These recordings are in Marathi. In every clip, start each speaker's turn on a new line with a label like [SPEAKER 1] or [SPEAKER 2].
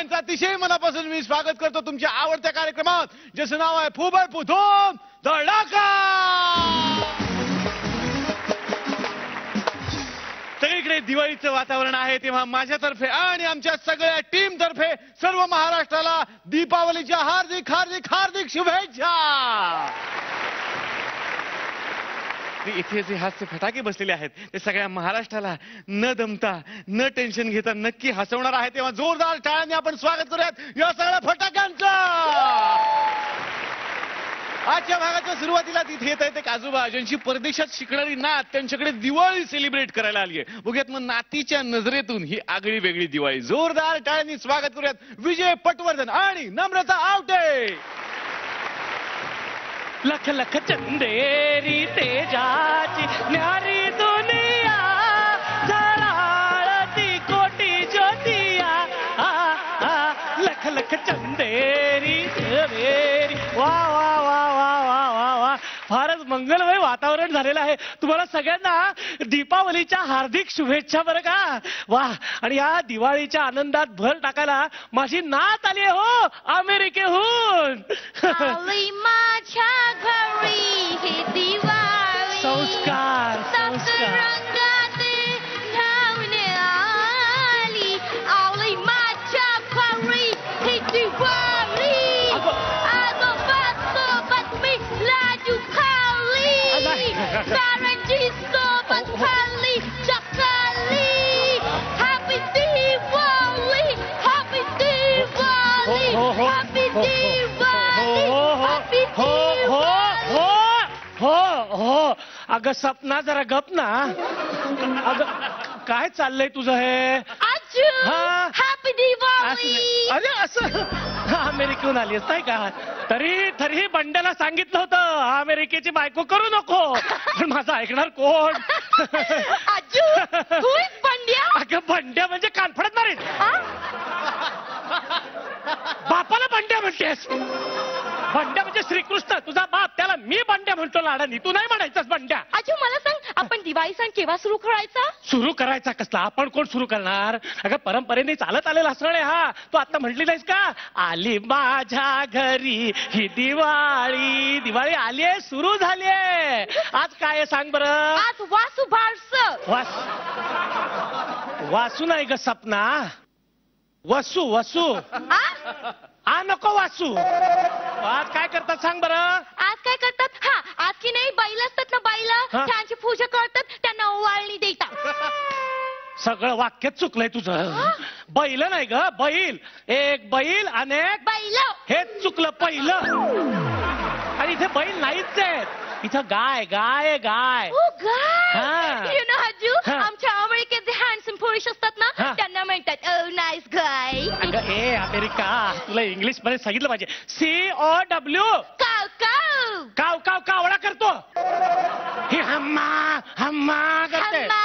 [SPEAKER 1] सगळ्यांचं अतिशय मनापासून मी स्वागत करतो तुमच्या आवडत्या कार्यक्रमात, ज्याचं नाव आहे फुबळ फुधूम धडाका. सगळीकडे दिवाळीचं वातावरण आहे, तेव्हा माझ्यातर्फे आणि आमच्या सगळ्या टीम तर्फे सर्व महाराष्ट्राला दीपावलीच्या हार्दिक हार्दिक हार्दिक शुभेच्छा. इथे जे हास्य फटाके बसलेले आहेत ते सगळ्या महाराष्ट्राला न दमता न टेन्शन घेता नक्की हसवणार आहे, तेव्हा जोरदार टाळ्यांनी आपण स्वागत करूयात या सगळ्या फटाक्यांचं. आजच्या भागाच्या सुरुवातीला तिथे येत आहेत एक आजोबा, ज्यांची परदेशात शिकणारी नात त्यांच्याकडे दिवाळी सेलिब्रेट करायला आली आहे. बघूयात मग नातीच्या नजरेतून ही आगळी वेगळी दिवाळी. जोरदार टाळ्यांनी स्वागत करूयात विजय पटवर्धन आणि नम्रता आवटे.
[SPEAKER 2] लख लख चंदेरी तेजाची न्यारी दुनिया, झळाळती कोटी ज्योतिया. लख लख चंदेरी तेरी. वा वा वा वा वा वा वा, फारच मंगलमय वातावरण झालेलं आहे. तुम्हाला सगळ्यांना दीपावलीच्या हार्दिक शुभेच्छा बरं का. वा, आणि या दिवाळीच्या आनंदात भर टाकायला माझी नात आली आहे हो अमेरिकेहून.
[SPEAKER 3] माझ्या घरी हे दिवाळी
[SPEAKER 2] संस्कार संस्कार
[SPEAKER 3] घेऊन आली. आवली माझ्या घरी हे दिवाळी. आजोबासोबत मी लाडू खाल्ली, नारंगी सोबत खाल्ली चकली. Happy Diwali, happy Diwali, happy Diwali, happy
[SPEAKER 2] हो हो हो. अगं सपना जरा गप ना. अगं काय चाललंय तुझं हे.
[SPEAKER 3] आजू हॅपी दिवाळी.
[SPEAKER 2] अरे असं अमेरिकेहून आली आहेस नाही का. तरी बंड्याला सांगितलं होतं अमेरिकेची बायको करू नको, पण माझं ऐकणार कोण.
[SPEAKER 3] आजू तू बंड्या.
[SPEAKER 2] अगं बंड्या म्हणजे कानफडत मारीन. बापाला बंड्या म्हणतेस. बंड्या म्हणजे श्रीकृष्ण तुझा बाप, त्याला मी बंड्या म्हणतो लाडानी, तू नाही म्हणायचंस बंड्या.
[SPEAKER 3] आजू मला सांग, आपण दिवाळी सण केव्हा सुरू करायचा.
[SPEAKER 2] सुरू करायचा कसला, आपण कोण सुरू करणार. अगं परंपरेने चालत आलेला सण आहे हा. तू आता म्हटली नाहीस का, आली माझ्या घरी ही दिवाळी. दिवाळी आली आहे, सुरू झाली आहे. आज काय आहे सांग बरं.
[SPEAKER 3] आज वासू बारस.
[SPEAKER 2] वासू नाही ग सपना, वसू वसू. आ नको वासू. आज काय करतात सांग बरं.
[SPEAKER 3] आज काय करतात. हा, आज की नाही बैल असतात ना, बैल त्यांची पूजा करतात, त्यांना ओवाळणी देतात.
[SPEAKER 2] सगळं वाक्यच चुकलंय तुझं. बैल नाही ग, बैल. एक बैल अनेक
[SPEAKER 3] बैल,
[SPEAKER 2] हेच चुकलं पहिलं. आणि इथे बैल नाहीच आहेत, इथं गाय गाय गाय.
[SPEAKER 3] यु नो आजू, आमच्या अमेरिकेत जे हँडसम पुरुष असतात ना, त्यांना म्हणतात ओ नाईस गाय.
[SPEAKER 2] अगं ए अमेरिका, तुला इंग्लिश मध्ये सांगितलं पाहिजे. COW.
[SPEAKER 3] काव काव
[SPEAKER 2] काव काव कावळा करतो. हे हम्मा हम्मा करते.
[SPEAKER 3] हम्मा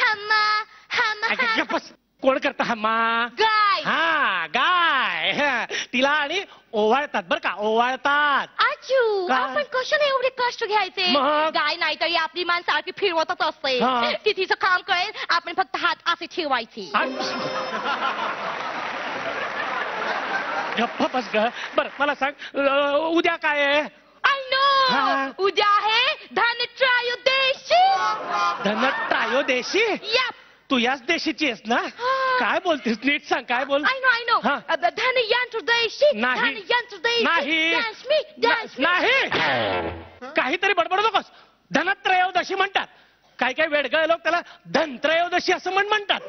[SPEAKER 3] हम्मा हम्मा.
[SPEAKER 2] कोण करत हम्मा.
[SPEAKER 3] गाय.
[SPEAKER 2] हा गाय. तिला आणि ओवाळतात बर का, ओवाळतात.
[SPEAKER 3] आजू आपण कशाने एवढे कष्ट घ्यायचे. गाय नाही तरी आपली मान सारखी फिरवतच असते. ती तिचं काम कळेल, आपण फक्त हात असे ठेवायचे.
[SPEAKER 2] गप्प बस ग. बर मला सांग उद्या काय आहे.
[SPEAKER 3] आय नो, उद्या आहे धनत्रयोदशी.
[SPEAKER 2] धनत्रयोदशी. तू याच देशीची आहेस ना. काय बोलतेस नीट सांग, काय बोल.
[SPEAKER 3] I know Dhantrayodashi.
[SPEAKER 2] नाही नाही नाही, काहीतरी बडबड नकोस. धनत्रयोदशी म्हणतात. काही काही वेडगळे लोक त्याला धनत्रयोदशी असं म्हणतात,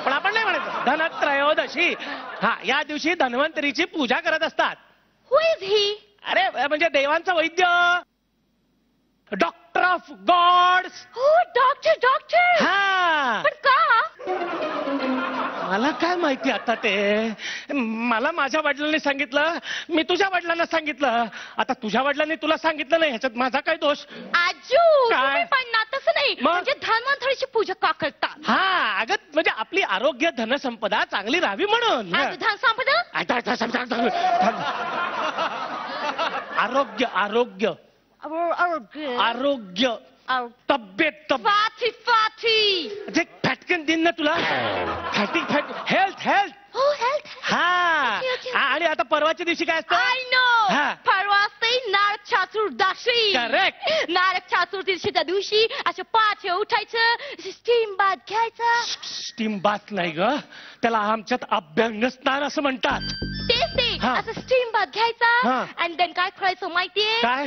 [SPEAKER 2] पण आपण नाही म्हणायचं. धनत्रयोदशी. हा, या दिवशी धन्वंतरीची पूजा करत असतात.
[SPEAKER 3] हु इज ही.
[SPEAKER 2] अरे म्हणजे देवांचा वैद्य, डॉक्टर ऑफ गॉड्स.
[SPEAKER 3] हो डॉक्टर डॉक्टर.
[SPEAKER 2] हा,
[SPEAKER 3] पण का.
[SPEAKER 2] मला काय माहिती आता ते. मला माझ्या वडिलांनी सांगितलं, मी तुझ्या वडिलांना सांगितलं. आता तुझ्या वडिलांनी तुला सांगितलं नाही, ह्याच्यात माझा काय दोष.
[SPEAKER 3] आजू
[SPEAKER 2] काय
[SPEAKER 3] पण ना तसं नाही, म्हणजे धन्वंतरीची पूजा का करतात.
[SPEAKER 2] हा अगं म्हणजे आपली आरोग्य धनसंपदा चांगली राहावी म्हणून.
[SPEAKER 3] धनसंपदा.
[SPEAKER 2] आरोग्य आरोग्य आरोग्य तब्येत
[SPEAKER 3] फाटी फाटी.
[SPEAKER 2] जे फॅटकन दिन ना तुला. फॅटिंग हेल्थ हेल्थ.
[SPEAKER 3] हो हेल्थ.
[SPEAKER 2] हा आणि आता परवाच्या दिवशी काय असतं?
[SPEAKER 3] I know.
[SPEAKER 2] हा.
[SPEAKER 3] परवा असते नारक चतुर्दशी.
[SPEAKER 2] करेक्ट.
[SPEAKER 3] नारक चतुर्दशीच्या दिवशी असं पाठ उठायचं, स्टीम बाथ घ्यायचा.
[SPEAKER 2] स्टीम बाथ नाही ग, त्याला आमच्यात अभ्यंग स्नान असं म्हणतात.
[SPEAKER 3] तेच ते.
[SPEAKER 2] हा.
[SPEAKER 3] असं स्टीम बाथ घ्यायचा
[SPEAKER 2] हा.
[SPEAKER 3] आणि देन काय करायचं माहितीये?
[SPEAKER 2] काय?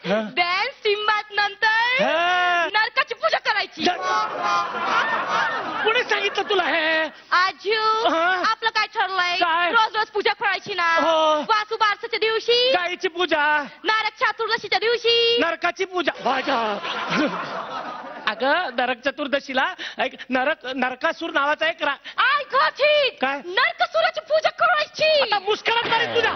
[SPEAKER 2] हा.
[SPEAKER 3] देन स्टीम बाथ नंतर
[SPEAKER 2] हा.
[SPEAKER 3] नरकाची पूजा करायची.
[SPEAKER 2] कोणी सांगितलं तुला हे?
[SPEAKER 3] आजू
[SPEAKER 2] हा.
[SPEAKER 3] आपलं काय ठरलंय?
[SPEAKER 2] काय?
[SPEAKER 3] रोज रोज पूजा करायची ना.
[SPEAKER 2] हो.
[SPEAKER 3] वासू बारसाच्या दिवशी,
[SPEAKER 2] गाईची पूजा,
[SPEAKER 3] नारक चतुर्दशीच्या दिवशी.
[SPEAKER 2] नरकाची पूजा. भाजा अगं नरक चतुर्दशीला एक नरकासूर नावाचा एक
[SPEAKER 3] आय गॉट इट.
[SPEAKER 2] काय?
[SPEAKER 3] नरकासुराची पूजा करायची.
[SPEAKER 2] आता मुस्करात मारेल तुझ्या.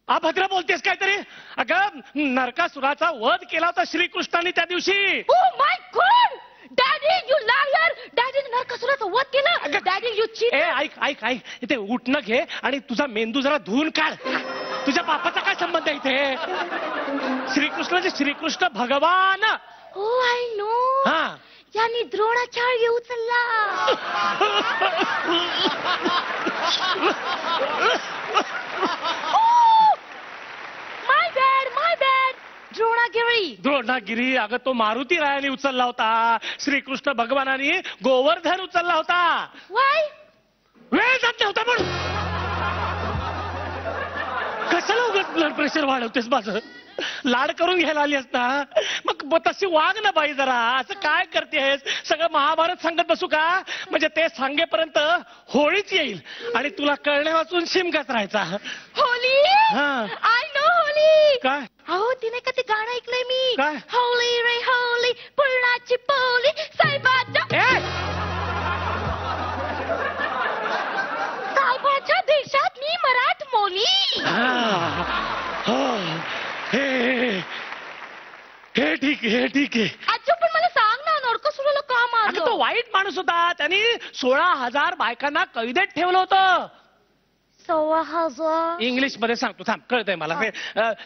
[SPEAKER 2] अभद्र बोलतेस काहीतरी. अगं नरकासुराचा वध केला होता श्रीकृष्णाने त्या दिवशी.
[SPEAKER 3] Oh my God. Daddy you लायर. डॅडीने नरकासुराचं वध केलं. Daddy you cheat.
[SPEAKER 2] ए ऐक ऐक ऐक, इथे उठणं घे आणि तुझा मेंदू जरा धुवून काढ. तुझ्या बापाचा काय संबंध आहे इथे? श्रीकृष्ण भगवान.
[SPEAKER 3] हो आय नो.
[SPEAKER 2] हा.
[SPEAKER 3] यांनी द्रोणाचार्य उचलला. माय बॅड. द्रोणागिरी.
[SPEAKER 2] अगं तो मारुती रायाने उचलला होता. श्रीकृष्ण भगवानाने गोवर्धन उचलला होता.
[SPEAKER 3] वाय?
[SPEAKER 2] वेळ जात नव्हता म्हणून. कशाला उगाच ब्लड प्रेशर वाढवतेस माझं? लाड करून घ्यायला आली असता मग तशी वाग ना बाई जरा. असं काय करतेस? सगळं महाभारत सांगत बसू का? म्हणजे ते सांगेपर्यंत होळीच येईल आणि तुला कळणे वाचून शिमगाच राहायचा.
[SPEAKER 3] होली.
[SPEAKER 2] हा.
[SPEAKER 3] I know Holy.
[SPEAKER 2] काय?
[SPEAKER 3] अहो तिने का ते गाणं ऐकलंय मी.
[SPEAKER 2] काय?
[SPEAKER 3] होली रे होली, पुरणाची पोली, साहेबाच्या साहेबाच्या देशात मी मराठ मोली.
[SPEAKER 2] हे ठीक आहे.
[SPEAKER 3] अच्छा पण मला सांग ना, नरकासुराला का
[SPEAKER 2] अगं तो
[SPEAKER 3] मारलं?
[SPEAKER 2] वाईट माणूस होता. त्यांनी 16,000 बायकांना कैदेत ठेवलं होतं.
[SPEAKER 3] 16,000.
[SPEAKER 2] इंग्लिश मध्ये सांगतो थांब, कळतंय मला.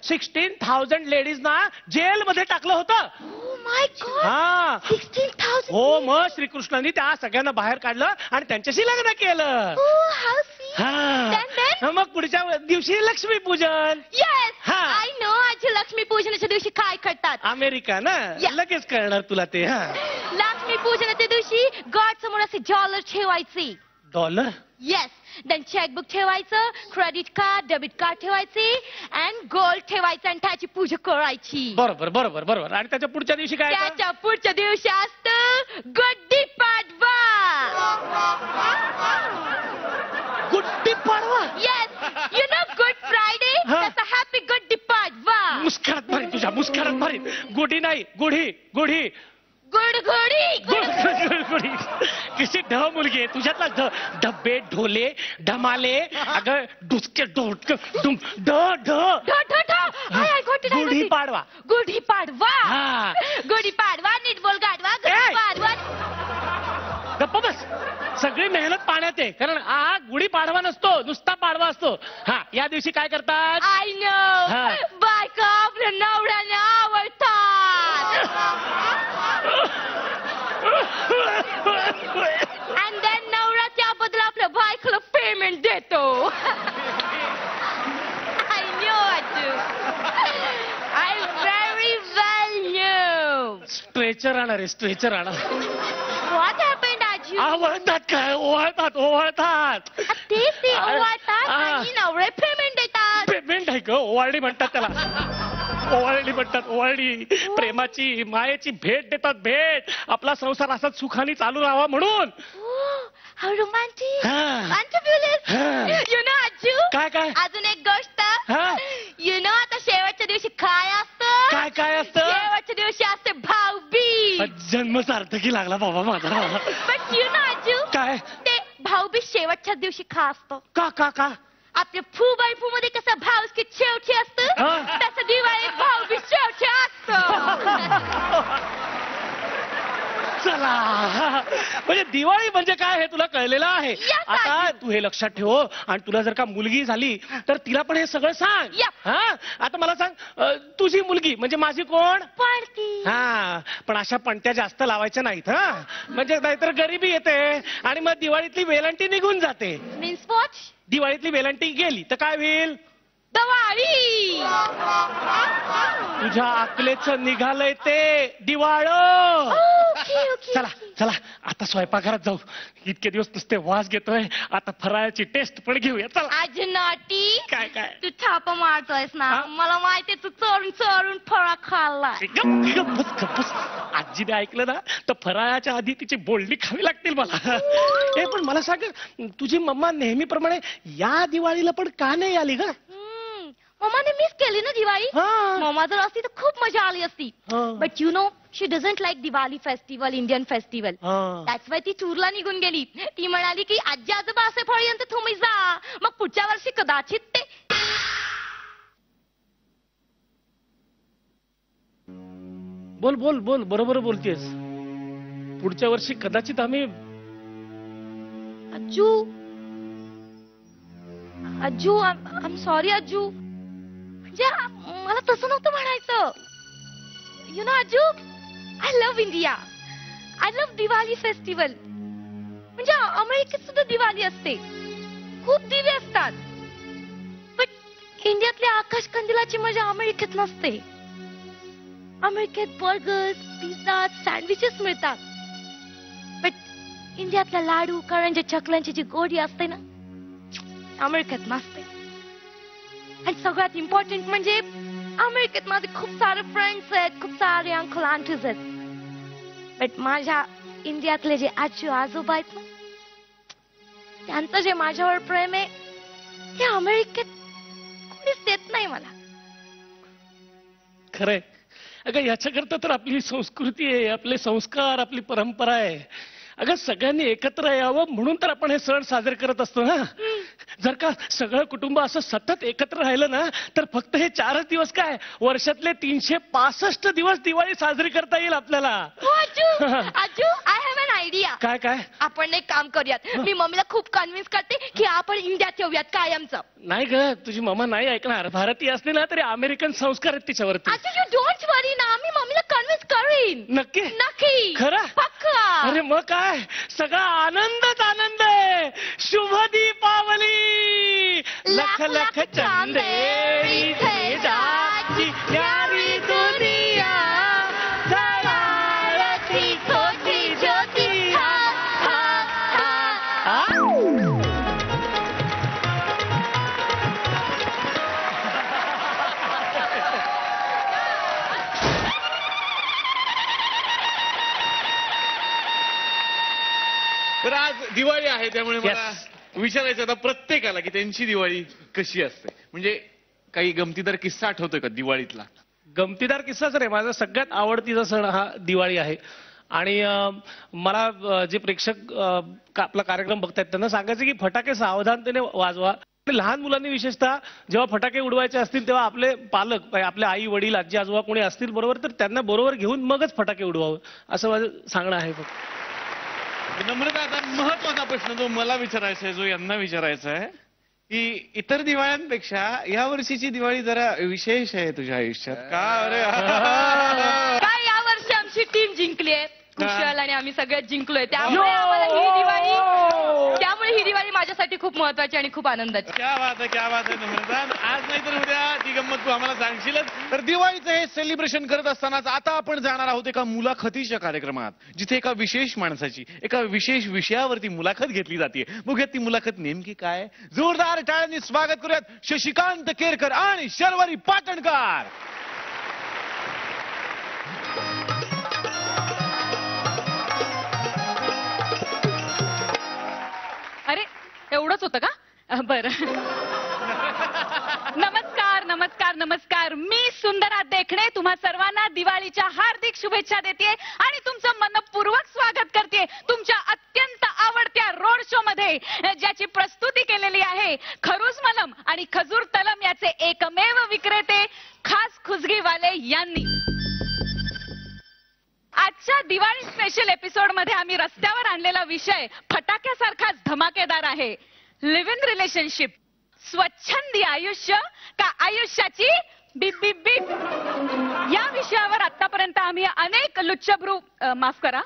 [SPEAKER 2] 16,000 लेडीजना जेलमध्ये टाकलं होतं.
[SPEAKER 3] Oh my God.
[SPEAKER 2] हा.
[SPEAKER 3] 16,000.
[SPEAKER 2] हो मग श्रीकृष्णांनी त्या सगळ्यांना बाहेर काढलं आणि त्यांच्याशी लग्न केलं.
[SPEAKER 3] ओ हाऊ स्वीट.
[SPEAKER 2] हा. मग पुढच्या दिवशी लक्ष्मीपूजन.
[SPEAKER 3] येस
[SPEAKER 2] हा.
[SPEAKER 3] I know. आजी लक्ष्मी पूजनाच्या दिवशी काय करतात?
[SPEAKER 2] अमेरिका ना.
[SPEAKER 3] Yeah.
[SPEAKER 2] लगेच कळणार तुला ते. हा.
[SPEAKER 3] लक्ष्मी पूजनाच्या दिवशी गॉड समोर असे डॉलर ठेवायचे.
[SPEAKER 2] डॉलर.
[SPEAKER 3] येस. देन चेकबुक ठेवायचं, क्रेडिट कार्ड, डेबिट कार्ड ठेवायचे अँड गोल्ड ठेवायचं आणि त्याची पूजा करायची.
[SPEAKER 2] बरोबर. आणि त्याच्या पुढच्या दिवशी काय?
[SPEAKER 3] त्याच्या पुढच्या दिवशी असतं Gudi Padwa.
[SPEAKER 2] Gudi Padwa.
[SPEAKER 3] Yes. You know Good Friday.
[SPEAKER 2] हा.
[SPEAKER 3] तसा हॅपी गुड्डी पाडवा.
[SPEAKER 2] मुस्करात मारीन. गुढी नाही, गुढी.
[SPEAKER 3] गुडी.
[SPEAKER 2] किती ढ मुलगी आहे तुझ्यातला. डब्बे, ढोले, ढमाले, अगं डुचके ढोटक गुढी पाडवा.
[SPEAKER 3] गुढी पाडवा.
[SPEAKER 2] हा.
[SPEAKER 3] गुढी पाडवा. नीट बोल गाडवा. गुढी पाडवा.
[SPEAKER 2] गप्पा बस. सगळी मेहनत पाण्यात आहे, कारण हा गुढी पाडवा नसतो, नुसता पाडवा असतो. हा. या दिवशी काय करतात?
[SPEAKER 3] I know. बायका आपल्या नवऱ्याने आवडतात. अँड देन नवरा त्याबद्दल आपल्या बायकोला पेमेंट देतो. I know Aaju. I very well know.
[SPEAKER 2] Stretcher आणा.
[SPEAKER 3] What happened Aaju?
[SPEAKER 2] आवडतात काय? ओवाळतात.
[SPEAKER 3] ते ओवाळतात आणि नवरे पेमेंट देतात.
[SPEAKER 2] पेमेंट आहे का? ओवाळणी म्हणतात त्याला. ओवाळणी. प्रेमाची, मायेची भेट देतात. भेट. आपला संसार असाच सुखाने चालू राहावा म्हणून.
[SPEAKER 3] How romantic.
[SPEAKER 2] हा.
[SPEAKER 3] यु नो आजू.
[SPEAKER 2] काय?
[SPEAKER 3] अजून एक गोष्ट.
[SPEAKER 2] हा.
[SPEAKER 3] यु नो आता शेवटच्या दिवशी काय असतं?
[SPEAKER 2] काय असतं?
[SPEAKER 3] शेवटच्या दिवशी असते भाऊबीज.
[SPEAKER 2] जन्म सार्थकी लागला बाबा माझा.
[SPEAKER 3] बट यु नो आजू.
[SPEAKER 2] काय?
[SPEAKER 3] ते भाऊबीज शेवटच्या दिवशी का असतं?
[SPEAKER 2] का?
[SPEAKER 3] आपल्या फू मध्ये कसं भाऊकी शेवटी असतं,
[SPEAKER 2] हा.
[SPEAKER 3] तसं दिवाळीत भाऊबीज शेवटी असतं.
[SPEAKER 2] चला. म्हणजे दिवाळी म्हणजे काय हे तुला कळलेलं आहे.
[SPEAKER 3] Yes,
[SPEAKER 2] आता तू हे लक्षात ठेव. आणि तुला जर का मुलगी झाली तर तिला पण हे सगळं सांग.
[SPEAKER 3] Yep.
[SPEAKER 2] हा. आता मला सांग, तुझी मुलगी म्हणजे माझी कोण?
[SPEAKER 3] पडती.
[SPEAKER 2] हा. पण अशा पणत्या जास्त लावायच्या नाहीत. हा. म्हणजे नाहीतर गरिबी येते आणि मग दिवाळीतली वेलांटी निघून जाते.
[SPEAKER 3] Means what?
[SPEAKER 2] दिवाळीतली वेलांटी गेली तर काय होईल?
[SPEAKER 3] दिवाळी.
[SPEAKER 2] तुझ्या अकलेचं निघालंय ते दिवाळ. चला चला आता स्वयंपाकघरात जाऊ. इतके दिवस नुसते वास घेतोय, आता फराळाची टेस्ट पण घेऊया. चला.
[SPEAKER 3] आज नॉटी.
[SPEAKER 2] काय काय
[SPEAKER 3] तू थापा मारतोयस ना, मला माहितीये तू चोरून चोरून फळा खाल्ला.
[SPEAKER 2] गप्पस. आजीने ऐकलं ना तर फराळाच्या आधी तिची बोलणी खावी लागतील मला. हे पण मला सांग, तुझी मम्मा नेहमीप्रमाणे या दिवाळीला पण का नाही आली ग?
[SPEAKER 3] मम्माने मिस केली ना दिवाळी. मम्मा जर असती तर खूप मजा आली असती. But you know she doesn't like Diwali festival, Indian festival. That's why ती टूरला निघून गेली. ती म्हणाली की आजी आजोबा असेपर्यंत तुम्ही जा, मग पुढच्या वर्षी कदाचित ते.
[SPEAKER 2] बोल बोल बोल, बरोबर बोलतेस. पुढच्या वर्षी कदाचित आम्ही.
[SPEAKER 3] Ajju I am sorry Ajju. म्हणजे मला तसं नव्हतं म्हणायचं. You know Ajju, I love India. I love Diwali festival. म्हणजे अमेरिकेत सुद्धा दिवाळी असते, खूप दिवे असतात. पण इंडियातल्या आकाश कंदिलाची मजा अमेरिकेत नसते. अमेरिकेत बर्गर्स, पिझ्झा, सँडविचेस मिळतात. बट इंडियातल्या लाडू, करंज्या, चकल्यांची जी गोडी असते ना, अमेरिकेत नसते. आणि सगळ्यात इम्पॉर्टंट म्हणजे अमेरिकेत माझे खूप सारे फ्रेंड्स आहेत, खूप सारे अंकल आंटीज आहेत. बट माझ्या इंडियातले जे आजी आजोबा आहेत ना, त्यांचं जे माझ्यावर प्रेम आहे ते अमेरिकेत कोणीच देत नाही मला.
[SPEAKER 2] खरंय. अगं याच्याकरता तर आपली संस्कृती आहे, आपले संस्कार, आपली परंपरा आहे. अगं सगळ्यांनी एकत्र यावं म्हणून तर आपण हे सण साजरे करत असतो ना. जर का सगळं कुटुंब असं सतत एकत्र राहिलं ना तर फक्त हे 4च दिवस काय, वर्षातले 365 दिवस दिवाळी साजरी करता येईल आपल्याला.
[SPEAKER 3] आजू आय हॅव एन आयडिया.
[SPEAKER 2] काय काय?
[SPEAKER 3] आपण एक काम करूयात. मी मम्मीला खूप कन्व्हिन्स करते की आपण इंडियात येऊयात कायमचं.
[SPEAKER 2] नाही ग, तुझी मम्मा नाही ऐकणार. भारतीय असली ना तरी अमेरिकन संस्कार आहेत तिच्यावरती.
[SPEAKER 3] आजू यू डोंट वरी ना, मी मम्मीला कन्व्हिन्स करीन.
[SPEAKER 2] नक्की
[SPEAKER 3] नक्की.
[SPEAKER 2] खरं?
[SPEAKER 3] पक्का.
[SPEAKER 2] अरे मग काय, सगळा आनंदच आनंद आहे. शुभ दीपावली. लख लख चंदेरी थे जाती प्यारी दुनिया, जराळती छोटी ज्योती.
[SPEAKER 1] तर आज दिवाळी आहे त्यामुळे मला विचारायचं आता प्रत्येकाला की त्यांची दिवाळी कशी असते. म्हणजे काही गमतीदार किस्सा आठवतोय का दिवाळीतला?
[SPEAKER 2] गमतीदार किस्साच रे, माझा सगळ्यात आवडतीचा सण हा दिवाळी आहे. आणि मला जे प्रेक्षक आपला कार्यक्रम बघतायत त्यांना सांगायचं की फटाके सावधानतेने वाजवा. लहान मुलांनी विशेषतः जेव्हा फटाके उडवायचे असतील तेव्हा आपले पालक, आपले आई वडील, आजी आजोबा कोणी असतील बरोबर तर त्यांना बरोबर घेऊन मगच फटाके उडवावं असं माझं सांगणं आहे.
[SPEAKER 1] नम्रता, आता महत्वाचा प्रश्न जो मला विचारायचा आहे, जो यांना विचारायचा आहे की इतर दिवाळ्यांपेक्षा या वर्षीची दिवाळी जरा विशेष आहे तुझ्या आयुष्यात का? अरे
[SPEAKER 3] काय या वर्षी आमची टीम जिंकली आहे, कुशल आणि आम्ही सगळ्यात जिंकलोय. त्यामुळे आम्हाला ही दिवाळी माझ्यासाठी खूप महत्वाची आणि खूप आनंदाची.
[SPEAKER 1] क्या बात आहे, क्या बात आहे नम्रता. आज नाही तर उद्या ती गंमत तू आम्हाला सांगशीलच. तर दिवाळीचं हे सेलिब्रेशन करत असतानाच आता आपण जाणार आहोत एका मुलाखतीच्या कार्यक्रमात, जिथे एका विशेष माणसाची एका विशेष विषयावरती मुलाखत घेतली जाते. बघूयात ती मुलाखत नेमकी काय. जोरदार टाळ्यांनी स्वागत करूयात शशिकांत केरकर आणि शर्वरी पाटणकर.
[SPEAKER 4] अरे एवढंच होतं का? बरं. नमस्कार नमस्कार नमस्कार. मी सुंदरा देखणे तुम्हा सर्वांना दिवाळीच्या हार्दिक शुभेच्छा देते आणि तुमचं मनपूर्वक स्वागत करते तुमच्या अत्यंत आवडत्या रोड शो मध्ये, ज्याची प्रस्तुती केलेली आहे खरूज मलम आणि खजूर तलम याचे एकमेव विक्रेते खास खुजगीवाले यांनी. आजच्या दिवाळी स्पेशल एपिसोड मध्ये आम्ही रस्त्यावर आणलेला विषय फटाक्यासारखाच धमाकेदार आहे. लिव्ह इन रिलेशनशिप, स्वच्छंदी आयुष्य का आयुष्याची बीप बीप बीप, या विषयावर आतापर्यंत आम्ही अनेक लुच्चभ्रू, माफ करा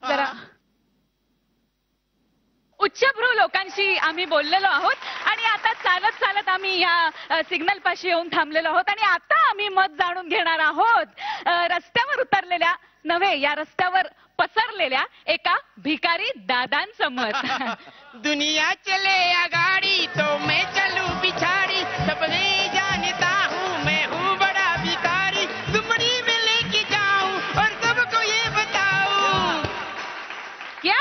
[SPEAKER 4] जरा, उच्चभ्रू लोकांशी आम्ही बोललेलो आहोत आणि आता चालत चालत आम्ही या सिग्नल पाशी येऊन थांबलेलो आहोत आणि आता आम्ही मत जाणून घेणार आहोत रस्त्यावर उतरलेल्या नव्हे, या रस्त्यावर पसरलेल्या एका भिकारी दादांचं मत.
[SPEAKER 5] दुनिया चले या गाड़ी तो मैं चलूं पिछाड़ी, सपने जानता हूँ मैं हूँ बड़ा भिखारी, दुमड़ी में लेके जाऊं और सबको ये बताऊं.
[SPEAKER 4] क्या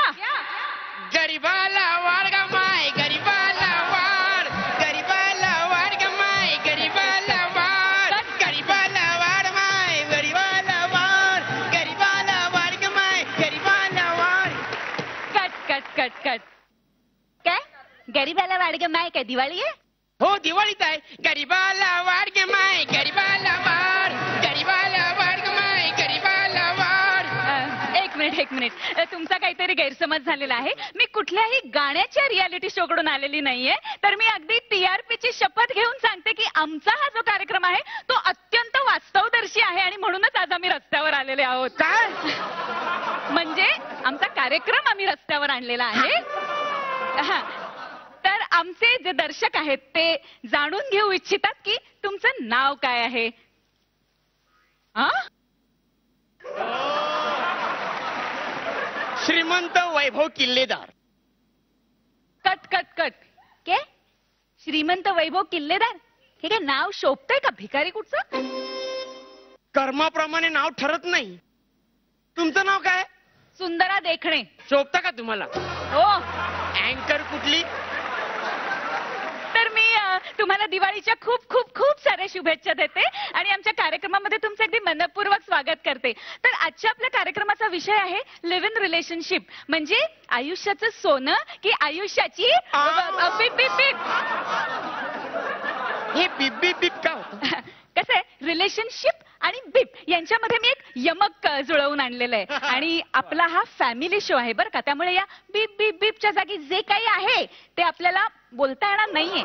[SPEAKER 5] गरीबाला वार गमाय, गरीबाला वार, गरीबाला वार गमाय, गरीबाला वार, गरीबाला वार माय, गरीबाला वार, गरीबाला वार गमाय, गरीबाला वार.
[SPEAKER 4] Cut cut cut cut. काय गरीबाला वाडगे माय काय दिवाळी आहे?
[SPEAKER 5] हो दिवाळीत आहे. गरीबाला वार गमाय, गरीबाला वार, गरीबाला वार गमाय, गरीबाला वार.
[SPEAKER 4] एक मिनिट तुमचा काहीतरी गैरसमज झालेला आहे. मी कुठल्याही गाण्याच्या रियालिटी शो कडून आलेली नाहीये, तर मी अगदी TRP ची शपथ घेऊन सांगते की आमचा हा जो कार्यक्रम आहे तो अत्यंत वास्तवदर्शी आहे आणि म्हणूनच आज आम्ही रस्त्यावर आलेले आहोत.
[SPEAKER 5] काय
[SPEAKER 4] म्हणजे आमचा कार्यक्रम आम्ही रस्त्यावर आणलेला आहे. हा, तर आमचे जे दर्शक आहेत ते जाणून घेऊ इच्छितात की तुमचं नाव काय आहे. हा,
[SPEAKER 5] Shrimant Vaibhav Killedar.
[SPEAKER 4] Cut cut cut. के श्रीमंत वैभव किल्लेदार हे काय नाव शोभतंय का भिकारी कुठचं?
[SPEAKER 5] कर्माप्रमाणे नाव ठरत नाही. तुमचं नाव काय?
[SPEAKER 4] सुंदरा देखणे.
[SPEAKER 5] शोभता का तुम्हाला?
[SPEAKER 4] हो,
[SPEAKER 5] अँकर कुठली?
[SPEAKER 4] तर मी तुम्हाला दिवाळीच्या खूप खूप खूप साऱ्या शुभेच्छा देते आणि आमच्या कार्यक्रमामध्ये तुमचं अगदी मनपूर्वक स्वागत करते. तर आजच्या आपल्या कार्यक्रमाचा विषय आहे लिव्ह इन रिलेशनशिप, म्हणजे आयुष्याचं सोनं की आयुष्याची बीप बीप बीप.
[SPEAKER 5] हे बिप बिप बिप का होतं?
[SPEAKER 4] कसं आहे, रिलेशनशिप आणि बीप यांच्यामध्ये मी एक यमक जुळवून आणलेलं आहे आणि आपला हा फॅमिली शो आहे बरं का, त्यामुळे या बीप बीप बीपच्या जागी जे काही आहे ते आपल्याला बोलता येणार नाहीये.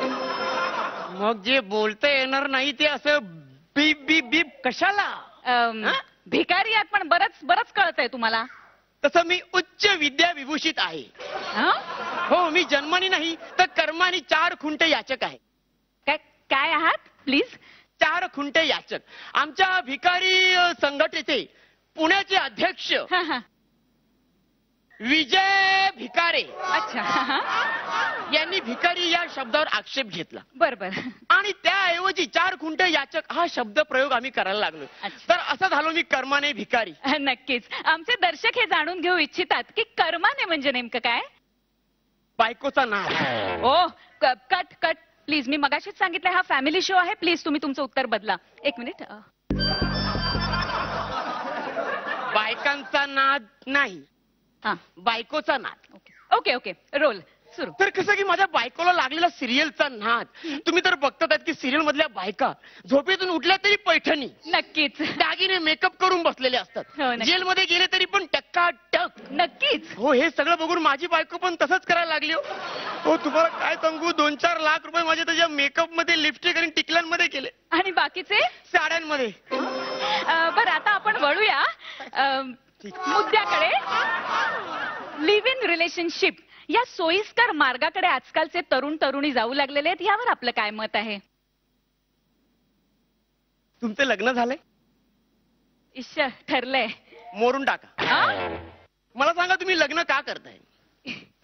[SPEAKER 5] मग जे बोलता येणार नाही ते असं बीप बीप बीप कशाला?
[SPEAKER 4] भिकारी आहात पण बरंच बरंच कळत आहे तुम्हाला.
[SPEAKER 5] तसं मी उच्च विद्या विभूषित आहे.
[SPEAKER 4] हं?
[SPEAKER 5] हो, मी जन्मानी नाही तर कर्मानी 4 खुंटे याचक आहे.
[SPEAKER 4] काय काय आहात प्लीज?
[SPEAKER 5] 4 खुंटे याचक. आमच्या भिकारी संघटनेचे पुण्याचे अध्यक्ष
[SPEAKER 4] हा हा,
[SPEAKER 5] विजय भिकारे
[SPEAKER 4] अच्छा. हा,
[SPEAKER 5] यांनी भिकारी या शब्दावर आक्षेप घेतला
[SPEAKER 4] बर बर.
[SPEAKER 5] आणि त्याऐवजी 4 खुंटे याचक हा शब्द प्रयोग आम्ही करायला लागलो.
[SPEAKER 4] अच्छा.
[SPEAKER 5] तर असं झालो मी कर्माने भिकारी.
[SPEAKER 4] नक्कीच आमचे दर्शक हे जाणून घेऊ इच्छितात की कर्माने म्हणजे नेमकं काय.
[SPEAKER 5] बायकोचा नाद.
[SPEAKER 4] ओ कट कट प्लीज. मी मगाशीच सांगितलं हा फॅमिली शो आहे. प्लीज तुम्ही तुमचं उत्तर बदला. एक मिनिट.
[SPEAKER 5] बायकांचा नाद नाही,
[SPEAKER 4] हा,
[SPEAKER 5] बायकोचा नाद.
[SPEAKER 4] ओके ओके रोल सुरू.
[SPEAKER 5] तर कसं की माझ्या बायकोला लागलेला सिरियलचा नाद. तुम्ही तर बघतात की सिरियल मधल्या बायका झोपेतून उठल्या तरी पैठणी,
[SPEAKER 4] नक्कीच
[SPEAKER 5] दागिने मेकअप करून बसलेले असतात.
[SPEAKER 4] हो, नक्की.
[SPEAKER 5] जेलमध्ये गेले तरी पण टक्काटक.
[SPEAKER 4] नक्कीच.
[SPEAKER 5] हो, हे सगळं बघून माझी बायको पण तसंच करायला लागली. हो, तुम्हाला काय सांगू, 2-4 लाख रुपये माझे त्याच्या मेकअप मध्ये, लिपस्टिक आणि टिकल्यांमध्ये गेले.
[SPEAKER 4] आणि बाकीचे
[SPEAKER 5] साड्यांमध्ये.
[SPEAKER 4] बरं आता आपण वळूया मुद्द्याकडे. लिव्ह इन रिलेशनशिप या सोयीस्कर मार्गाकडे आजकालचे तरुण तरुणी जाऊ लागलेले आहेत, यावर आपलं काय मत आहे?
[SPEAKER 5] तुमचं लग्न झालंय?
[SPEAKER 4] इश्श, ठरलंय.
[SPEAKER 5] मोरून टाका.
[SPEAKER 4] हा?
[SPEAKER 5] मला सांगा, तुम्ही लग्न का करताय?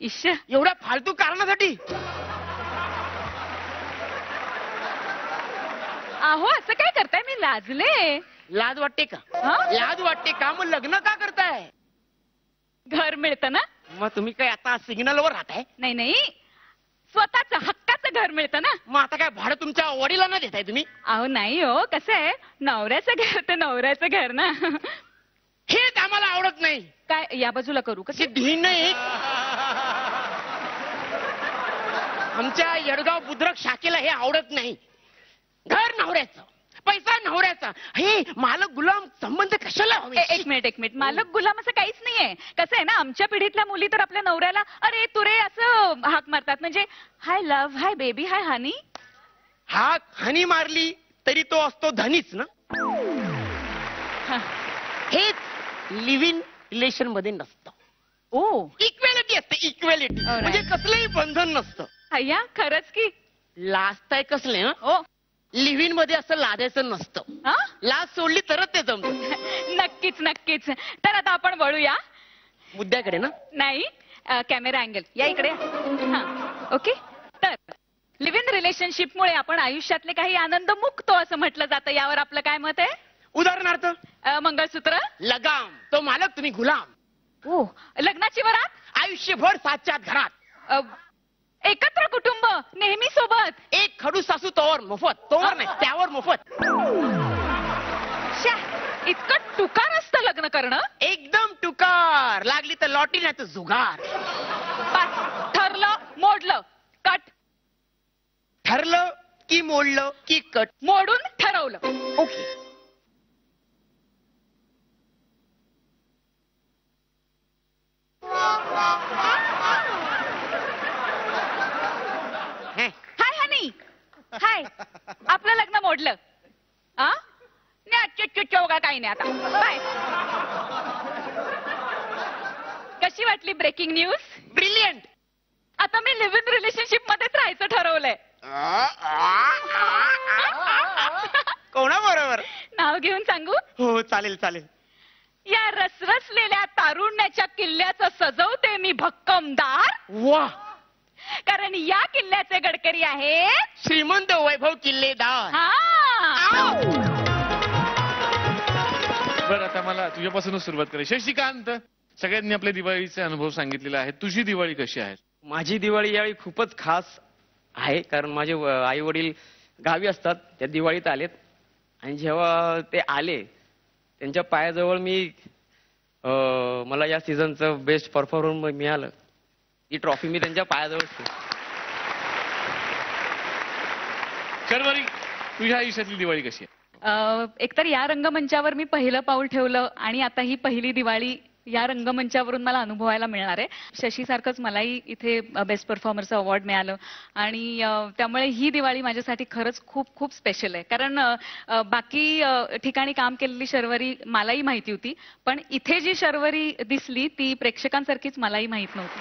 [SPEAKER 4] इश्श,
[SPEAKER 5] एवढ्या फालतू कारणासाठी?
[SPEAKER 4] अहो असं काय करताय? मी लाजले.
[SPEAKER 5] लाज वाटते का?
[SPEAKER 4] हा?
[SPEAKER 5] लाज वाटते का? मग लग्न का करताय?
[SPEAKER 4] घर मिळतं ना.
[SPEAKER 5] मग तुम्ही काय आता सिग्नलवर राहताय?
[SPEAKER 4] नाही नाही, स्वतःच हक्काचं घर मिळतं ना.
[SPEAKER 5] मग आता काय भाडं तुमच्या वडिलांना देताय तुम्ही?
[SPEAKER 4] अहो नाही हो, कसं आहे, नवऱ्याचं घर तर नवऱ्याचं घर ना.
[SPEAKER 5] हेच आम्हाला आवडत नाही.
[SPEAKER 4] काय या बाजूला करू
[SPEAKER 5] कशी
[SPEAKER 4] कसं?
[SPEAKER 5] धीन नाही. आमच्या येडगाव बुद्रक शाखेला हे आवडत नाही. घर नवऱ्याचं, पैसा नवऱ्याचा, हे मालक गुलाम संबंध कशाला हवे?
[SPEAKER 4] एक मिनिट. मालक गुलाम असं काहीच नाहीये. कसं आहे ना, आमच्या पिढीतल्या मुली तर आपल्या नवऱ्याला अरे तुरे असं हाक मारतात, म्हणजे हाय लव्ह, हाय बेबी, हाय हनी.
[SPEAKER 5] हाक हनी मारली तरी तो असतो धनीच ना. हेच लिव्ह इन रिलेशन मध्ये नसतं.
[SPEAKER 4] ओ
[SPEAKER 5] इक्वेलिटी असते इक्वेलिटी.
[SPEAKER 4] Alright.
[SPEAKER 5] म्हणजे कसलंही बंधन नसतं.
[SPEAKER 4] अय्या खरंच की
[SPEAKER 5] लाजताय कसले हं?
[SPEAKER 4] हो
[SPEAKER 5] लिव्हिन मध्ये असं लादायचं नसतं.
[SPEAKER 4] हा?
[SPEAKER 5] लाज सोडली तरच ते जमतं.
[SPEAKER 4] नक्कीच नक्कीच. तर आता आपण वळूया.
[SPEAKER 5] मुद्द्याकडे ना.
[SPEAKER 4] नाही कॅमेरा अँगल या इकडे हा ओके. तर लिव्ह इन रिलेशनशिपमुळे आपण आयुष्यातले काही आनंद मुकतो असं म्हटलं जातं. यावर आपलं काय मत आहे?
[SPEAKER 5] उदाहरणार्थ
[SPEAKER 4] मंगळसूत्र,
[SPEAKER 5] लगाम, तो मालक तुम्ही गुलाम.
[SPEAKER 4] ओ लग्नाची वरात,
[SPEAKER 5] आयुष्यभर साच्यात घरात.
[SPEAKER 4] एकत्र कुटुंब नेहमी सोबत,
[SPEAKER 5] एक खडू सासू तोवर मोफत. तोवर नाही त्यावर मोफत.
[SPEAKER 4] श्या, इतकं टुकार असतं लग्न करणं.
[SPEAKER 5] एकदम टुकार. लागली तर लॉटी नाही तर जुगार.
[SPEAKER 4] बस ठरलं मोडलं कट.
[SPEAKER 5] ठरलं की मोडलं की कट.
[SPEAKER 4] मोडून ठरवलं.
[SPEAKER 5] ओके.
[SPEAKER 4] हाय हनी, हाय. आपलं लग्न मोडलं. हा चौगा काही नाही आता. बाय. कशी वाटली ब्रेकिंग न्यूज?
[SPEAKER 5] ब्रिलियंट.
[SPEAKER 4] आता मी लिव्ह इन रिलेशनशिप मध्येच राहायचं ठरवलंय.
[SPEAKER 5] कोणाबरोबर?
[SPEAKER 4] नाव घेऊन सांगू?
[SPEAKER 5] हो चालेल चालेल.
[SPEAKER 4] या रसरसलेल्या तारुण्याच्या किल्ल्याचं सजवते मी भक्कमदार.
[SPEAKER 5] वा.
[SPEAKER 4] कारण या किल्ल्याचे गडकरी आहेत
[SPEAKER 5] श्रीमंत वैभव किल्लेदार.
[SPEAKER 4] हा.
[SPEAKER 1] बरं आता मला तुझ्यापासूनच सुरुवात करायची. शशिकांत, सगळ्यांनी आपल्या दिवाळीचे अनुभव सांगितलेले आहेत. तुझी दिवाळी कशी आहे?
[SPEAKER 6] माझी दिवाळी यावेळी खूपच खास आहे. कारण माझे आई वडील गावी असतात, त्या दिवाळीत आलेत. आणि जेव्हा ते आले त्यांच्या पायाजवळ मी मला या सीझनचं बेस्ट परफॉर्मर मिळालं. ती ट्रॉफी मी त्यांच्या पायाजवळ ठेवली.
[SPEAKER 1] शर्वरी, तुझ्या आयुष्यातली दिवाळी कशी आहे?
[SPEAKER 4] एकतर या रंगमंचावर मी पहिलं पाऊल ठेवलं आणि आता ही पहिली दिवाळी या रंगमंचावरून मला अनुभवायला मिळणार आहे. शशी सारखंच मलाही इथे बेस्ट परफॉर्मरचं अवॉर्ड मिळालं आणि त्यामुळे ही दिवाळी माझ्यासाठी खरंच खूप खूप स्पेशल आहे. कारण बाकी ठिकाणी काम केलेली शर्वरी मलाही माहिती होती, पण इथे जी शर्वरी दिसली ती प्रेक्षकांसारखीच मलाही माहित नव्हती.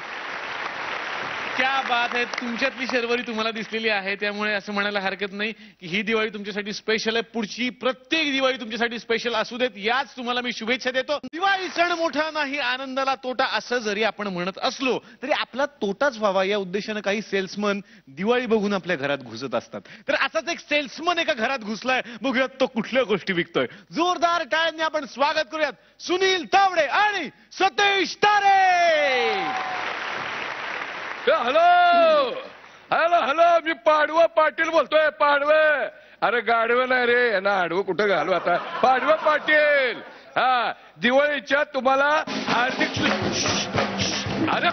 [SPEAKER 1] क्या बात आहे. तुमच्यातली शर्वरी तुम्हाला दिसलेली आहे, त्यामुळे असं म्हणायला हरकत नाही की ही दिवाळी तुमच्यासाठी स्पेशल आहे. पुढची प्रत्येक दिवाळी तुमच्यासाठी स्पेशल असू देत, याच तुम्हाला मी शुभेच्छा देतो. दिवाळी सण मोठा नाही आनंदाला तोटा, असं जरी आपण म्हणत असलो तरी आपला तोटाच व्हावा या उद्देशानं काही सेल्समन दिवाळी बघून आपल्या घरात घुसत असतात. तर असाच एक सेल्समन एका घरात घुसलाय. बघूयात तो कुठल्या गोष्टी विकतोय. जोरदार टाळ्यांनी आपण स्वागत करूयात सुनील तावडे आणि सतीश तारे.
[SPEAKER 7] हॅलो हॅलो हॅलो, मी पाडवा पाटील बोलतोय. पाडवे, अरे गाडवे नाही रे ना, आडवं कुठं घालू आता. पाडवा पाटील. हा, दिवाळीच्या तुम्हाला हार्दिक अरे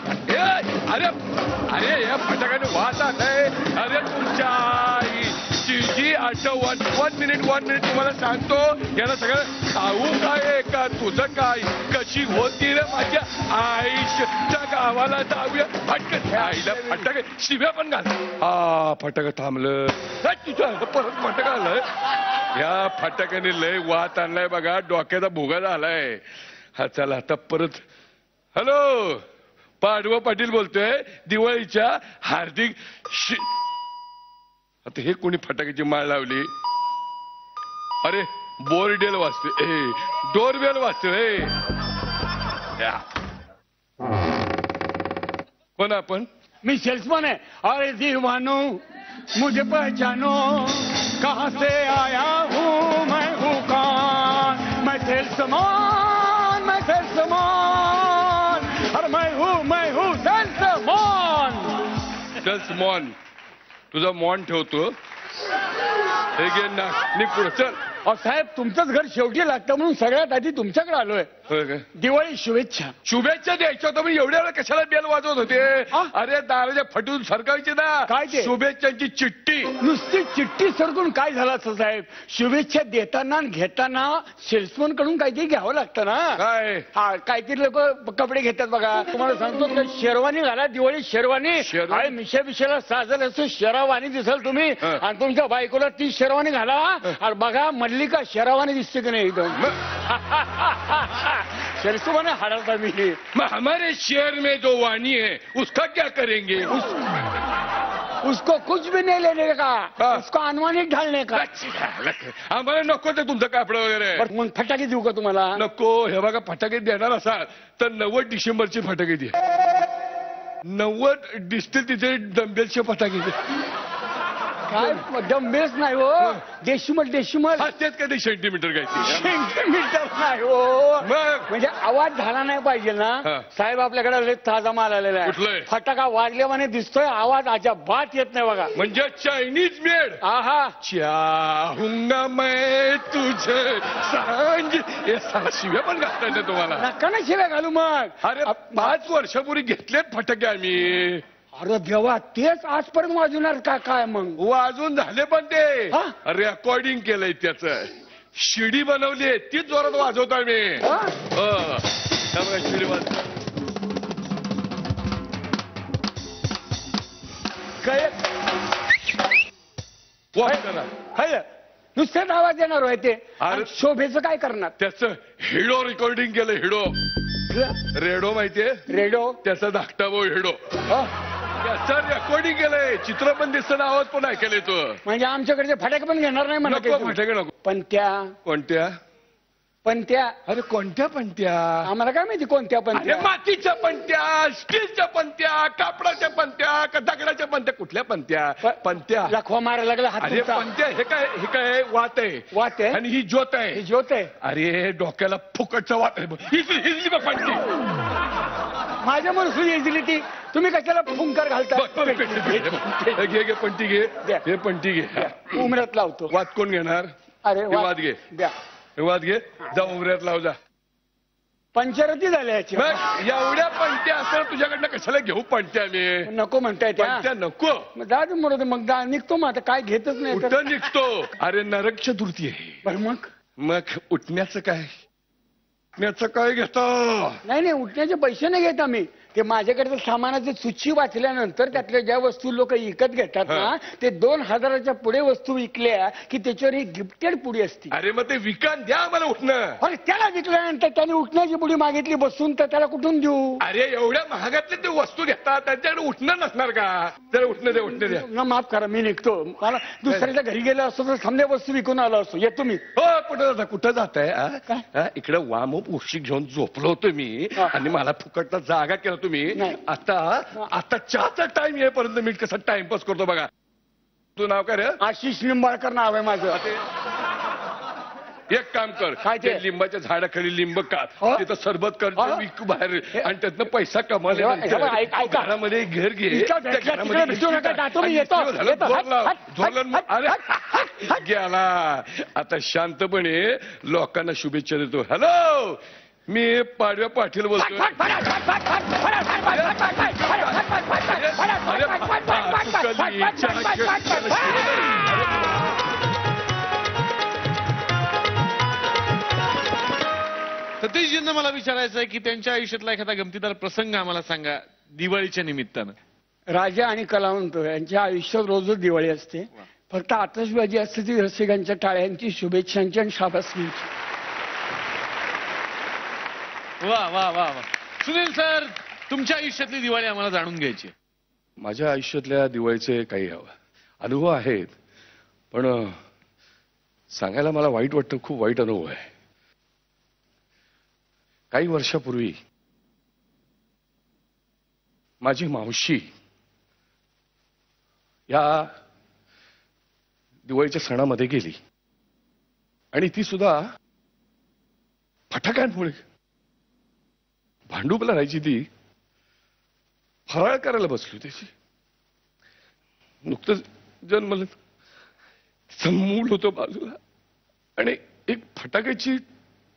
[SPEAKER 7] अरे अरे या फटाक्याने वास आहे. अरे तुमच्या जी आठव 1 मिनिट तुम्हाला सांगतो. याला सगळं खाऊ काय का तुझं काय कशी होती रे माझ्या आईच्या गावाला जाऊया. फटक आईला फटाके शिव्या पण घाल. हा फटाकं थांबलं. तुझं परत फटाका आलंय. या फटाक्याने लय वात आणलाय बघा, डोक्याचा भुगा झालाय. हा चला आता परत. हॅलो, पाडवा पाटील बोलतोय. दिवाळीच्या हार्दिक आता हे कोणी फटाक्याची माळ लावली? अरे बोरडेल वाजते, डोरबेल वाजते. कोण आपण?
[SPEAKER 8] मी सेल्समैन है. अरे दीवानो मुझे पहचानो, कहाँ से आया हूँ मैं हूँ कौन. मैं सेल्समैन, मैं सेल्समैन. अरे मैं हूँ सेल्समैन.
[SPEAKER 7] सेल्समॉन. तुझा मॉन ठेवतो. हे घे ना, निघ पुढे चल.
[SPEAKER 8] साहेब तुमचंच घर शेवटी लागतं म्हणून सगळ्यात आधी तुमच्याकडे आलोय.
[SPEAKER 7] होय काय?
[SPEAKER 8] दिवाळी शुभेच्छा.
[SPEAKER 7] शुभेच्छा द्यायच्या होत्या. मी एवढ्या वेळा कशाला बेल वाजवत होते? अरे दाराच्या फटून सरकायची ना.
[SPEAKER 8] काय ते?
[SPEAKER 7] शुभेच्छांची चिठ्ठी.
[SPEAKER 8] नुसती चिठ्ठी सरकून काय झालं असं साहेब? शुभेच्छा देताना घेताना सेल्समन कडून काहीतरी घ्यावं लागतं ना.
[SPEAKER 7] काय?
[SPEAKER 8] हा, काहीतरी लोक कपडे घेतात बघा. तुम्हाला सांगतो शेरवानी घाला. दिवाळी शेरवानी.
[SPEAKER 7] शेरवानी?
[SPEAKER 8] मिशा बिशाला साजर असतो शेरावानी दिसाल तुम्ही. आणि तुमच्या बायकोला ती शेरवानी घाला आणि बघा मल्लिका शेरावानी दिसते की नाही एकदम. सेल्समैन है हार्ड आदमी।
[SPEAKER 7] हमारे शहर में जो वाणी है उसका क्या करेंगे?
[SPEAKER 8] उसको कुछ भी नहीं लेने का,
[SPEAKER 7] हाँ।
[SPEAKER 8] उसको अनुमानित ढालने का।
[SPEAKER 7] आम्हाला नको ते तुमचं कापड वगैरे.
[SPEAKER 8] बरं, मग फटाके देऊ का तुम्हाला?
[SPEAKER 7] नको. हे बघा, फटाके देणार असाल तर 90 डिसेंबरचे फटाके द्या. 90 डिस्टिल तिथे डंबेलचे फटाके द्या.
[SPEAKER 8] काय डंबेल्स नाही हो, डेसिमल डेसिमल.
[SPEAKER 7] तेच कधी सेंटीमीटर काय
[SPEAKER 8] सेंटीमीटर नाही हो.
[SPEAKER 7] मग
[SPEAKER 8] म्हणजे आवाज झाला नाही पाहिजे ना.
[SPEAKER 7] हा.
[SPEAKER 8] साहेब आपल्याकडे लय ताजा माल आलेला
[SPEAKER 7] कुठलं आहे?
[SPEAKER 8] आहे. फटाका वाजल्यावाने दिसतोय, आवाज अजिबात येत नाही बघा.
[SPEAKER 7] म्हणजे चायनीज मेड.
[SPEAKER 8] आहा,
[SPEAKER 7] चाहूंगा मैं तुझे सांग. हे साला शिव्या पण घालता येते तुम्हाला.
[SPEAKER 8] नका ना शिव्या घालू मग.
[SPEAKER 7] अरे 5 वर्षापूर्वी घेतलेत फटाके आम्ही.
[SPEAKER 8] अरे देवा, तेच आजपर्यंत वाजवणार का काय मग?
[SPEAKER 7] वाजून झाले पण ते
[SPEAKER 8] हा?
[SPEAKER 7] रेकॉर्डिंग केलंय त्याचं. शिडी बनवली तीच जोरात वाजवतो आम्ही.
[SPEAKER 8] हा?
[SPEAKER 7] शिडी वाज
[SPEAKER 8] काय
[SPEAKER 7] करा.
[SPEAKER 8] नुसतेच आवाज येणार आहे ते.
[SPEAKER 7] अरे.
[SPEAKER 8] आणि शोभेचं काय करणार?
[SPEAKER 7] त्याचं हिडो रेकॉर्डिंग केलं. हिडो रेडो माहितीये?
[SPEAKER 8] रेडिओ.
[SPEAKER 7] त्याचा धाकटा भाऊ हिडो. त्याचं रेकॉर्डिंग केलंय. चित्र पण दिसतं, आवाज पण ऐकायला येतो.
[SPEAKER 8] म्हणजे आमच्याकडचे फटाके पण घेणार नाही म्हणा.
[SPEAKER 7] नको फटाके नको.
[SPEAKER 8] पण त्या
[SPEAKER 7] कोणत्या?
[SPEAKER 8] पंत्या.
[SPEAKER 7] अरे कोणत्या पंत्या?
[SPEAKER 8] आम्हाला काय माहिती कोणत्या
[SPEAKER 7] अरे
[SPEAKER 8] पंत्या.
[SPEAKER 7] मातीच्या पंत्या, स्टीलच्या पंत्या, कापडाच्या पंत्या, का दगडाच्या पंत्या? कुठल्या पंत्या? पंत्या.
[SPEAKER 8] लखवा मारायला लागला हात
[SPEAKER 7] अरे
[SPEAKER 8] तुमचा.
[SPEAKER 7] पंत्या हे काय वात आहे.
[SPEAKER 8] वात आहे
[SPEAKER 7] आणि ही ज्योत
[SPEAKER 8] ही
[SPEAKER 7] आहे.
[SPEAKER 8] ज्योत आहे.
[SPEAKER 7] अरे डोक्याला फुकटचं वात आहे. हिजली बघ पंती.
[SPEAKER 8] माझ्या म्हणून इझिली ती. तुम्ही कशाला फुंकर घालता?
[SPEAKER 7] घे पंटी घे.
[SPEAKER 8] द्या.
[SPEAKER 7] हे पंटी घे.
[SPEAKER 8] उमऱ्यात लावतो.
[SPEAKER 7] वात कोण घेणार?
[SPEAKER 8] अरे
[SPEAKER 7] हे वाद घे.
[SPEAKER 8] द्या.
[SPEAKER 7] हे वाद घे. जा उमऱ्यात लाव जा.
[SPEAKER 8] पंचरती झाल्या याची.
[SPEAKER 7] मग एवढ्या पंट्या असताना तुझ्याकडनं कशाला घेऊ पंट्या मी?
[SPEAKER 8] नको म्हणताय त्या.
[SPEAKER 7] पंट्या नको.
[SPEAKER 8] मग जा दे म्हणून मग निघतो मग आता काय घेतच नाही तर.
[SPEAKER 7] कुठं निघतो? अरे नरक चतुर्थी आहे.
[SPEAKER 8] बरं
[SPEAKER 7] मग उठण्याचं काय? उठण्याचं काय घेतो?
[SPEAKER 8] नाही उठण्याचे पैसे नाही घेत आम्ही. ते माझ्याकडे सामानाची सूची वाचल्यानंतर त्यातल्या ज्या वस्तू लोक विकत घेतात ना, ते 2000च्या पुढे वस्तू विकल्या की त्याच्यावर ही गिफ्टेड पुडी असते.
[SPEAKER 7] अरे मग ते विकत द्या आम्हाला उठणं.
[SPEAKER 8] अरे त्याला विकल्यानंतर त्याने उठण्याची पुडी मागितली बसून, तर त्याला कुठून देऊ?
[SPEAKER 7] अरे एवढ्या महागातले ते वस्तू घेतात, त्यांच्याकडे उठणं नसणार का? त्याला उठणं द्या.
[SPEAKER 8] ना माफ करा, मी निघतो. मला दुसऱ्याच्या घरी गेलो असतो तर समजा वस्तू विकून आलो असतो. येतो मी.
[SPEAKER 7] हो, कुठं जाताय? इकडे वामोप उशी घेऊन झोपलो होतो मी आणि मला फुकटचा जागा केला तुम्ही. आता चहाचा टाइम येईपर्यंत मी कसा टाइमपास करतो बघा. तू नाव काय रे?
[SPEAKER 8] आशिष लिंबाळकर नाव आहे माझं.
[SPEAKER 7] एक काम कर,
[SPEAKER 8] काय ते?
[SPEAKER 7] लिंबाच्या झाडाखाली लिंब काढ, तिथं सरबत कर, विक बाहेर आणि त्यातनं पैसा
[SPEAKER 8] ऐका.
[SPEAKER 7] कमावले. घरामध्ये घर घे. अरे गेला. आता शांतपणे लोकांना शुभेच्छा देतो. हॅलो, मी पाडव्या पाटील बोलतोय.
[SPEAKER 1] सतीशजींना मला विचारायचं आहे की त्यांच्या आयुष्यातला एखादा गमतीदार प्रसंग आम्हाला सांगा दिवाळीच्या निमित्तानं.
[SPEAKER 8] राजा आणि कलावंत यांच्या आयुष्यात रोजच दिवाळी असते. फक्त आतषबाजी असते ती रसिकांच्या टाळ्यांची, शुभेच्छांची आणि शाबासकींची.
[SPEAKER 1] वा वा वा वा. सुनील सर, तुमच्या आयुष्यातली दिवाळी आम्हाला जाणून घ्यायची.
[SPEAKER 7] माझ्या आयुष्यातल्या दिवाळीचे काही अनुभव आहेत, पण सांगायला मला वाईट वाटतं. खूप वाईट अनुभव आहे. काही वर्षापूर्वी माझी मावशी या दिवाळीच्या सणामध्ये गेली आणि ती सुद्धा फटाक्यांमुळे. भांडूपला राहायची ती, फराळ करायला बसली. त्याची नुकतंच जन्मलं, तिचं मूल होतं बाजूला आणि एक फटाक्याची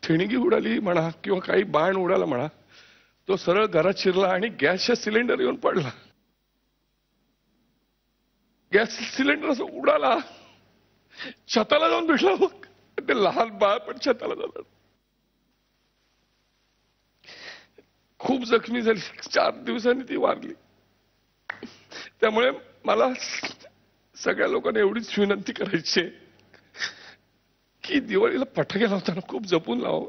[SPEAKER 7] ठिणगी उडाली म्हणा किंवा काही बाण उडाला म्हणा, तो सरळ घरात शिरला आणि गॅसच्या सिलेंडर येऊन पडला. गॅस सिलेंडर असं उडाला, छताला जाऊन भेटला. ते लहान बाळ पण छताला जाणार. खूप जखमी झाली. 4 दिवसांनी ती वारली. त्यामुळे मला सगळ्या लोकांना एवढीच विनंती करायची की दिवाळीला फटाके लावताना खूप जपून लावावं.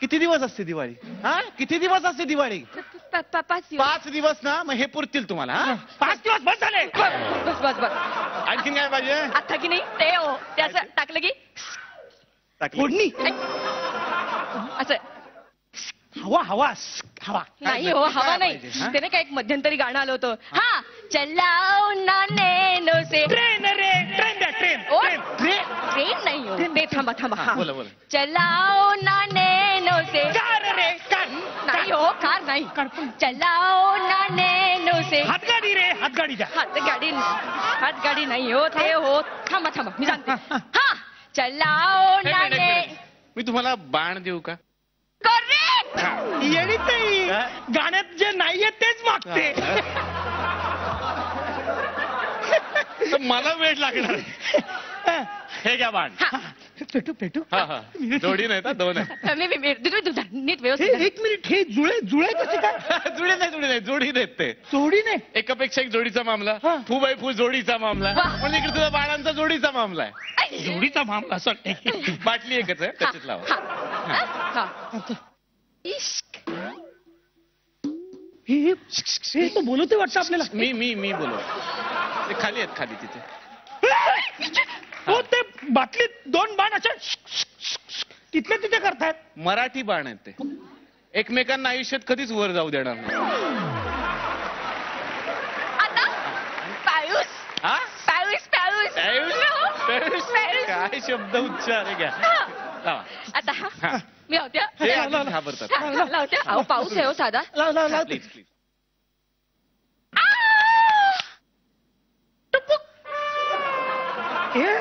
[SPEAKER 1] किती दिवस असते दिवाळी? हा, किती दिवस असते दिवाळी?
[SPEAKER 3] 5 दिवस.
[SPEAKER 1] 5 दिवस ना, मग हे पुरतील तुम्हाला. हा,
[SPEAKER 2] 5 दिवस बस झाले.
[SPEAKER 4] बस बस बस
[SPEAKER 1] आणखीन काय पाहिजे?
[SPEAKER 4] आता की नाही ते हो ते असं टाकलं की
[SPEAKER 1] टाकली.
[SPEAKER 2] फोडणी.
[SPEAKER 4] असं
[SPEAKER 2] हवा हवा हवा.
[SPEAKER 4] नाही हो हवा
[SPEAKER 1] काय
[SPEAKER 4] नाही
[SPEAKER 1] पाहिजे, हा?
[SPEAKER 4] ते नाही का एक मध्यंतरी गाणं आलं होतं हा चलाओ ना नैनो से
[SPEAKER 2] ट्रेन रे ट्रेन द्या ट्रेन.
[SPEAKER 4] ओ,
[SPEAKER 2] ट्रेन.
[SPEAKER 4] ट्रेन नाही हो ते थांबा थांबा हा
[SPEAKER 1] बोला बोला.
[SPEAKER 4] चलाओ ना नैनो से
[SPEAKER 2] कार रे कार.
[SPEAKER 4] नाही हो कार नाही चलाओ ना नैनो से
[SPEAKER 2] हातगाडी रे हातगाडी द्या.
[SPEAKER 4] हातगाडी नाही हो ते हो थांबा थांबा मी सांगते हा चलाओ
[SPEAKER 1] एक
[SPEAKER 4] ना
[SPEAKER 1] मिनिट, एक
[SPEAKER 4] ने
[SPEAKER 1] मिनिट. मी तुम्हाला बाण देऊ का?
[SPEAKER 4] करेक्ट
[SPEAKER 2] येडीच नाही.
[SPEAKER 1] हा?
[SPEAKER 2] गाण्यात जे नाहीये तेच मागते.
[SPEAKER 1] तर मला वेळ लागणार आहे. हे घ्या बाण.
[SPEAKER 2] पेटू पेटू.
[SPEAKER 1] हा हा, जोडी नाही तर 2 आहे.
[SPEAKER 4] नीट
[SPEAKER 2] हे
[SPEAKER 4] व्यवस्थित
[SPEAKER 2] 1 मिनिट हे जुळे कसे काय?
[SPEAKER 1] जुडी नाही, जोडी देत ते.
[SPEAKER 2] सोडी नाही.
[SPEAKER 1] एकापेक्षा एक जोडीचा मामला.
[SPEAKER 2] हा.
[SPEAKER 1] फू बाई फू जोडीचा मामला.
[SPEAKER 4] वाह.
[SPEAKER 1] म्हणजे इकडे तुझा बाणांचा जोडीचा मामला आहे.
[SPEAKER 2] जोडीचा मामला सर.
[SPEAKER 1] बाटली एकच आहे, त्याच्यात लावा.
[SPEAKER 4] इश्क
[SPEAKER 2] हे तो बोलवते वाटतं आपल्याला.
[SPEAKER 1] मी बोलू. ते खाली आहेत, खाली तिथे.
[SPEAKER 2] हो ते बाटलीत 2 बाण असे तिथले तिथे करतायत.
[SPEAKER 1] मराठी बाण आहेत ते. एकमेकांना आयुष्यात कधीच वर जाऊ देणार नाही.
[SPEAKER 4] आता पाऊस
[SPEAKER 1] हा?
[SPEAKER 4] पाऊस पाऊस
[SPEAKER 1] पाऊस? काय शब्द उच्चार आहे घ्या. लावा.
[SPEAKER 4] आता
[SPEAKER 1] हा.
[SPEAKER 4] मी होत्या
[SPEAKER 1] हे आधीच घाबरतात.
[SPEAKER 4] लावत्या अहो पाऊस आहे हो साधा
[SPEAKER 2] लाव लाव लाव.
[SPEAKER 1] Please please.
[SPEAKER 2] हे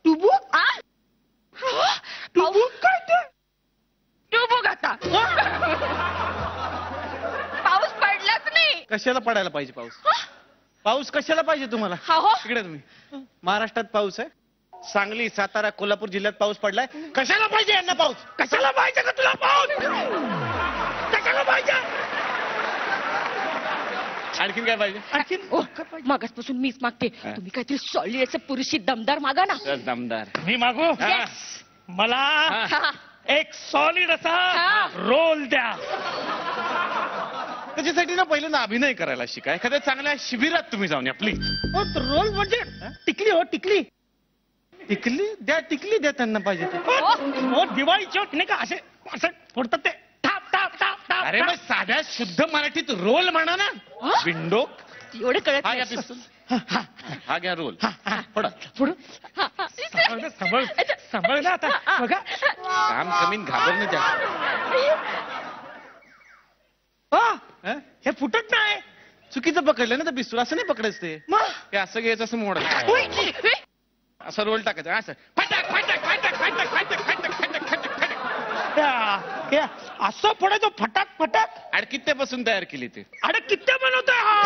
[SPEAKER 2] टुबुक
[SPEAKER 4] आ?
[SPEAKER 2] टुबुक काय ते?
[SPEAKER 4] टुबुक आता पाऊस पडलाच नाही
[SPEAKER 1] कशाला पडायला पाहिजे पाऊस? पाऊस कशाला पाहिजे तुम्हाला?
[SPEAKER 4] हा हो
[SPEAKER 1] इकडे तुम्ही. महाराष्ट्रात पाऊस आहे. सांगली, सातारा, कोल्हापूर जिल्ह्यात पाऊस पडलाय. कशाला पाहिजे यांना पाऊस?
[SPEAKER 2] कशाला पाहिजे का तुला पाऊस? कशाला पाहिजे?
[SPEAKER 1] आणखीन काय पाहिजे?
[SPEAKER 2] आणखीन
[SPEAKER 4] मागासपासून मीच मागते तुम्ही काहीतरी सॉलिड असं पुरुषी दमदार मागा ना
[SPEAKER 1] तर दमदार.
[SPEAKER 2] मी मागू.
[SPEAKER 1] हा.
[SPEAKER 2] मला
[SPEAKER 1] हा.
[SPEAKER 2] एक सॉलिड असा
[SPEAKER 4] हा.
[SPEAKER 2] रोल द्या.
[SPEAKER 1] त्याच्यासाठी ना पहिल्यांदा अभिनय करायला शिका. एखाद्या चांगल्या शिबिरात तुम्ही जाऊन या प्लीज.
[SPEAKER 2] रोल म्हणजे टिकली हो टिकली.
[SPEAKER 1] टिकली द्या त्यांना पाहिजे ते.
[SPEAKER 2] हो दिवाळी चौक नाही का असे असं फोडतात ते. Top top top top.
[SPEAKER 1] अरे मग साध्या शुद्ध मराठीत रोल म्हणा ना. विंडो.
[SPEAKER 4] एवढं कळत
[SPEAKER 1] हा घ्या
[SPEAKER 4] नाही.
[SPEAKER 1] पिस्तूल. हा घ्या रोल. फोडा.
[SPEAKER 2] सांभाळ ना आता बघा.
[SPEAKER 1] काम कमीन घाबरणं जास्त.
[SPEAKER 2] हा, हे फुटत नाही.
[SPEAKER 1] चुकीचं पकडलं ना तर पिस्तूल. असं नाही पकडायचं ते.
[SPEAKER 2] मग
[SPEAKER 1] हे असं घ्यायचं, असं मोडायचं. असं रोल टाकायचं असं. फटाक फटाक फटाक फटाक फटाक फटाक फटाक फटाक फटाक.
[SPEAKER 2] हे असं फोडायचं फटाक फटाक.
[SPEAKER 1] अडकित्त्यापासून तयार केली ते.
[SPEAKER 2] अरे किती बनवतोय हा?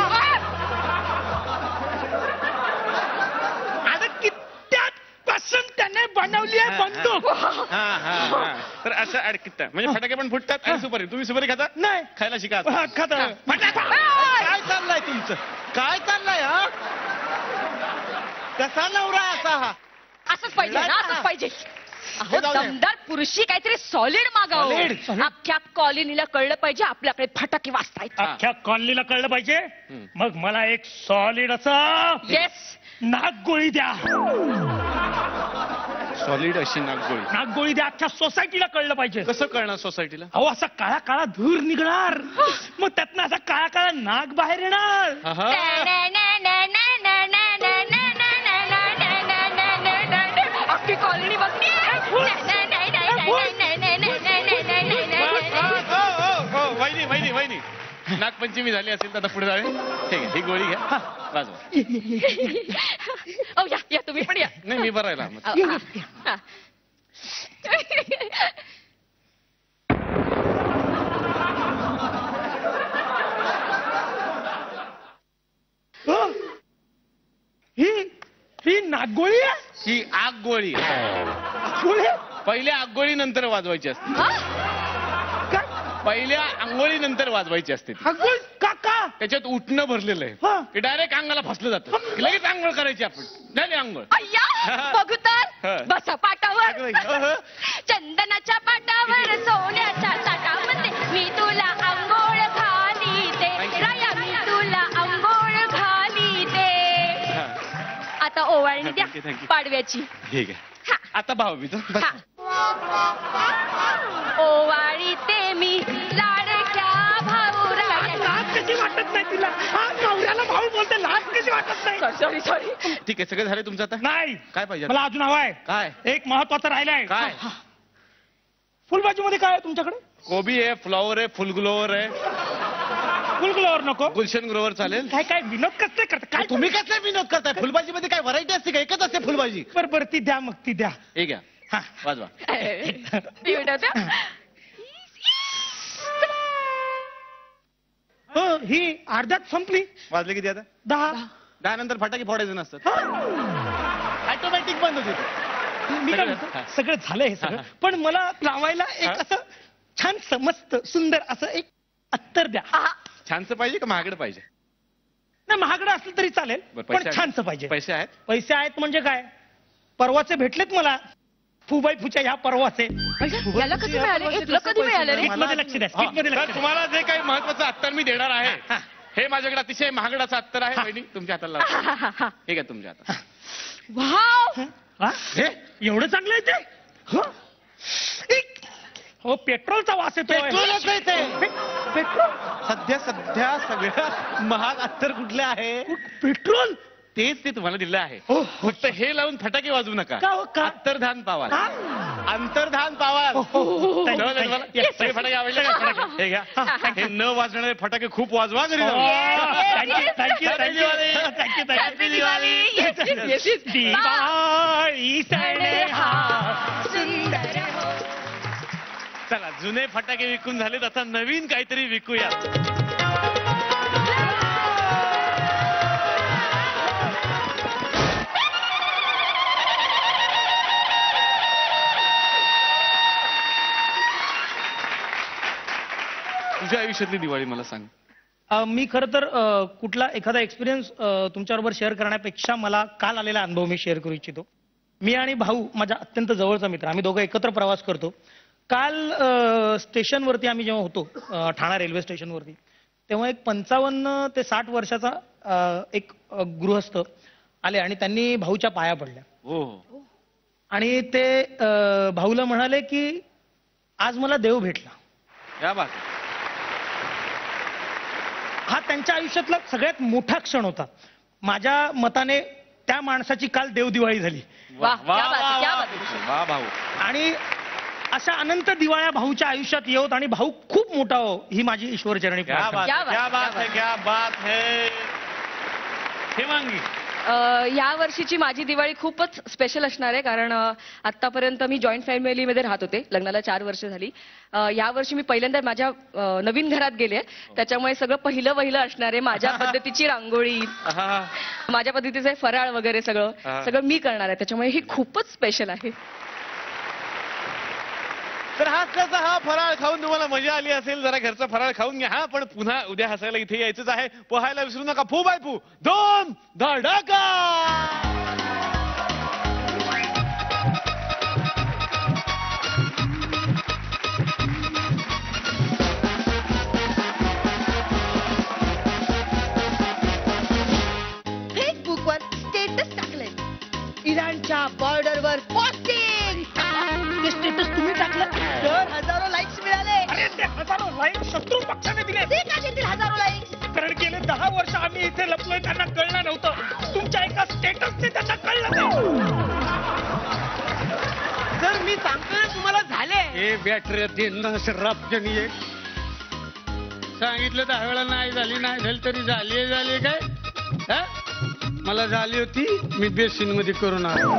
[SPEAKER 2] अरे कित्यापासून त्याने बनवली आहे बंदूक.
[SPEAKER 1] तर असं अडकित्ता म्हणजे फटाके पण फुटतात आणि सुपारी. तुम्ही सुपारी खाता?
[SPEAKER 2] नाही
[SPEAKER 1] खायला शिका.
[SPEAKER 2] हा, खाता.
[SPEAKER 1] काय चाललंय तुमचं? काय चाललंय? हा, कसा नवरा असा हा?
[SPEAKER 4] असंच पाहिजे ना असंच पाहिजे अहो
[SPEAKER 1] हे जाऊ दे.
[SPEAKER 4] दमदार पुरुषी काहीतरी सॉलिड मागावं.
[SPEAKER 1] Solid.
[SPEAKER 4] अख्ख्या कॉलनीला कळलं पाहिजे आपल्याकडे फटाके वाजतायत.
[SPEAKER 2] अख्ख्या कॉलनीला कळलं पाहिजे. मग मला एक सॉलिड असं
[SPEAKER 4] येस
[SPEAKER 2] नागगोळी द्या.
[SPEAKER 1] सॉलिड अशी नागगोळी.
[SPEAKER 2] नागगोळी द्या. अख्ख्या सोसायटीला कळलं पाहिजे.
[SPEAKER 1] कसं कळणार सोसायटीला?
[SPEAKER 2] अहो असा काळा काळा धूर निघणार. मग त्यातनं असा काळा काळा नाग बाहेर येणार.
[SPEAKER 4] अख्खी कॉलनी बघते.
[SPEAKER 1] वहिनी नागपंचमी झाली असेल तर आता पुढे जावे. ठीक आहे, ही गोळी घ्या. वाजवा.
[SPEAKER 4] या या तुम्ही पण या.
[SPEAKER 1] नाही मी बरं राहिला.
[SPEAKER 4] हा.
[SPEAKER 2] ही नागगोळी आहे.
[SPEAKER 1] ही आग गोळी.
[SPEAKER 2] गोळी?
[SPEAKER 1] पहिले आगगोळी नंतर वाजवायची असते.
[SPEAKER 2] काय?
[SPEAKER 1] पहिल्या आंघोळी नंतर वाजवायची असते ती.
[SPEAKER 2] आंघोळ का?
[SPEAKER 1] त्याच्यात उठणं भरलेलं
[SPEAKER 2] हा.
[SPEAKER 1] आहे. की डायरेक्ट अंगाला फसलं जातं. की लगेच आंघोळ करायची आपण. झाली आंघोळ.
[SPEAKER 4] अय्या बघू तर बसा पाटावर
[SPEAKER 1] अगं,
[SPEAKER 3] चंदनाच्या पाटावर सोन्याच्या ताटामध्ये मी तुला अंघोळ घालीते राया मी तुला अंघोळ घालीते.
[SPEAKER 4] आता ओवाळणी द्या
[SPEAKER 1] Thank you, thank you.
[SPEAKER 4] पाडव्याची.
[SPEAKER 1] ठीक आहे.
[SPEAKER 3] हा.
[SPEAKER 1] आता भाऊबीज.
[SPEAKER 3] हा. ओवाळीते मी लाडक्या भाऊ राया.
[SPEAKER 2] लाज कशी वाटत नाही तिला? हा नवऱ्याला भाऊ बोलते, लाज कशी वाटत नाही?
[SPEAKER 4] सॉरी
[SPEAKER 1] ठीक आहे, सगळं झालं तुमचं आता?
[SPEAKER 2] नाही,
[SPEAKER 1] काय पाहिजे?
[SPEAKER 2] मला अजून हवाय.
[SPEAKER 1] काय?
[SPEAKER 2] एक महत्वाचं राहिलंय.
[SPEAKER 1] काय?
[SPEAKER 2] फुलभाजीमध्ये काय आहे तुमच्याकडे?
[SPEAKER 1] कोबी आहे, फ्लॉवर आहे, फुल ग्लोवर आहे.
[SPEAKER 2] फुलग्लोवर नको.
[SPEAKER 1] गुलशन ग्रोवर चालेल.
[SPEAKER 2] काय काय विनोद कसले करता काय?
[SPEAKER 1] तुम्ही कसले विनोद करताय? फुलभाजी मध्ये काय व्हरायटी असते का? एकच असते फुलभाजी.
[SPEAKER 2] बरं ती द्या, मग ती द्या.
[SPEAKER 1] हे घ्या,
[SPEAKER 2] हा.
[SPEAKER 1] वाजवा.
[SPEAKER 2] हो, ही अर्ध्यात संपली.
[SPEAKER 1] वाजले किती आता?
[SPEAKER 2] 10.
[SPEAKER 1] नंतर फटाके फोडायचे नसतात, ऑटोमॅटिक बंद होते.
[SPEAKER 2] मी काय म्हणतो, सगळं झालंय हे सगळं, पण मला लावायला एक असं छान मस्त सुंदर असं एक अत्तर द्या.
[SPEAKER 1] छानचं पाहिजे का महागडं पाहिजे?
[SPEAKER 2] नाही, महागडं असलं तरी चालेल,
[SPEAKER 1] बरं,
[SPEAKER 2] पण
[SPEAKER 1] पैसे
[SPEAKER 2] छानचं पाहिजे.
[SPEAKER 1] पैसे आहेत?
[SPEAKER 2] पैसे आहेत म्हणजे काय, परवाचे भेटलेत मला, फुबाई फुच्या ह्या परवाचे.
[SPEAKER 4] याला कधी मिळाले? तुला कधी मिळाले रे?
[SPEAKER 2] मध्ये लक्ष द्या, स्किट मध्ये
[SPEAKER 1] तर
[SPEAKER 2] लक्ष द्या.
[SPEAKER 1] तुम्हाला जे काही महत्वाचं अत्तर मी देणार आहे, हे माझ्याकडे अतिशय महागडाचं अत्तर आहे. बहिणी, तुमच्या हाताला लावा. हे घ्या तुमच्या हातात.
[SPEAKER 4] वाव
[SPEAKER 2] हा? एवढं चांगलं आहे ते? हो. हो, पेट्रोलचा वास येतोय.
[SPEAKER 1] पेट्रोलच आहे ते.
[SPEAKER 2] पेट्रोल?
[SPEAKER 1] सध्या सगळ्यात महाग अत्तर कुठले आहे?
[SPEAKER 2] पेट्रोल?
[SPEAKER 1] तेच ते तुम्हाला दिलं आहे.
[SPEAKER 2] हो.
[SPEAKER 1] फक्त हे लावून फटाके वाजवू नका.
[SPEAKER 2] का हो, का?
[SPEAKER 1] अंतर्धान पावाल.
[SPEAKER 2] हा?
[SPEAKER 1] अंतर्धान पावाल.
[SPEAKER 2] हो, हो, हो, हो.
[SPEAKER 1] कळलं ना तुम्हाला? सगळे फटाके आवडले का? फटाके हे घ्या. हे न वाजणारे फटाके खूप वाजवा घरी जाऊन.
[SPEAKER 2] Thank you
[SPEAKER 1] Happy Diwali.
[SPEAKER 2] दिवाळी सण हा
[SPEAKER 3] सुंदर
[SPEAKER 1] चला, जुने फटाके विकून झालेत, आता नवीन काहीतरी विकूया. तुझ्या आयुष्यातली दिवाळी मला सांग.
[SPEAKER 2] मी खरं तर कुठला एखादा एक्सपिरियन्स तुमच्याबरोबर शेअर करण्यापेक्षा मला काल आलेला अनुभव मी शेअर करू इच्छितो. मी आणि भाऊ, माझा अत्यंत जवळचा मित्र, आम्ही दोघं एकत्र प्रवास करतो. काल स्टेशनवरती आम्ही जेव्हा होतो, ठाणा रेल्वे स्टेशनवरती, तेव्हा एक 55 ते 60 वर्षाचा एक गृहस्थ आले आणि त्यांनी भाऊच्या पाया पडल्या.
[SPEAKER 1] हो.
[SPEAKER 2] आणि ते भाऊला म्हणाले की आज मला देव भेटला.
[SPEAKER 1] या बात.
[SPEAKER 2] हा त्यांच्या आयुष्यातला सगळ्यात मोठा क्षण होता. माझ्या मताने त्या माणसाची काल देवदिवाळी झाली.
[SPEAKER 4] वाह, क्या बात है, क्या बात है.
[SPEAKER 1] वा भाऊ.
[SPEAKER 2] आणि अशा अनंत दिवाळ्या भाऊच्या आयुष्यात येऊत आणि भाऊ खूप मोठा हो, ही माझी ईश्वरचरणी
[SPEAKER 1] क्या
[SPEAKER 2] प्रार्थना.
[SPEAKER 1] बात
[SPEAKER 4] क्या
[SPEAKER 1] है,
[SPEAKER 4] बात,
[SPEAKER 1] क्या
[SPEAKER 4] क्या
[SPEAKER 1] बात है, क्या बात है. हेमांगी,
[SPEAKER 4] या वर्षीची माझी दिवाळी खूपच स्पेशल असणार आहे, कारण आतापर्यंत मी जॉईंट फॅमिलीमध्ये राहत होते. लग्नाला 4 वर्ष झाली. या वर्षी मी पहिल्यांदा माझ्या नवीन घरात गेले, त्याच्यामुळे सगळं पहिलं असणार आहे. माझ्या पद्धतीची रांगोळी, माझ्या पद्धतीचे फराळ वगैरे सगळं मी करणार आहे, त्याच्यामुळे ही खूपच स्पेशल आहे.
[SPEAKER 1] तर हा कसा हा फराळ खाऊन तुम्हाला मजा आली असेल, जरा घरचा फराळ खाऊन घ्या. पण पुन्हा उद्या हसायला इथे यायचंच आहे. पोहायला विसरू नका. फू बाय फू 2 धडाका.
[SPEAKER 3] फेसबुकवर स्टेटस टाकलंय, इराणच्या बॉर्डरवर पोस्टिंग.
[SPEAKER 2] ते स्टेटस तुम्ही टाकलं
[SPEAKER 3] तर हजारो लाईक्स मिळाले.
[SPEAKER 2] अरे ते हजारो लाईक शत्रू पक्षाने दिले.
[SPEAKER 3] ते का देतील हजारो लाईक्स?
[SPEAKER 2] कारण गेले 10 वर्ष आम्ही इथे लपलोय, त्यांना कळलं नव्हतं. तुमच्या एका स्टेटसने त्यांना कळलं नाही.
[SPEAKER 5] जर मी सांगतोय तुम्हाला झाले.
[SPEAKER 8] हे बॅटरी तीन शराबजनी सांगितलं 10 वेळा नाही झाली तरी झाली काय? मला झाली होती, मी बेसिन मध्ये करून आलो.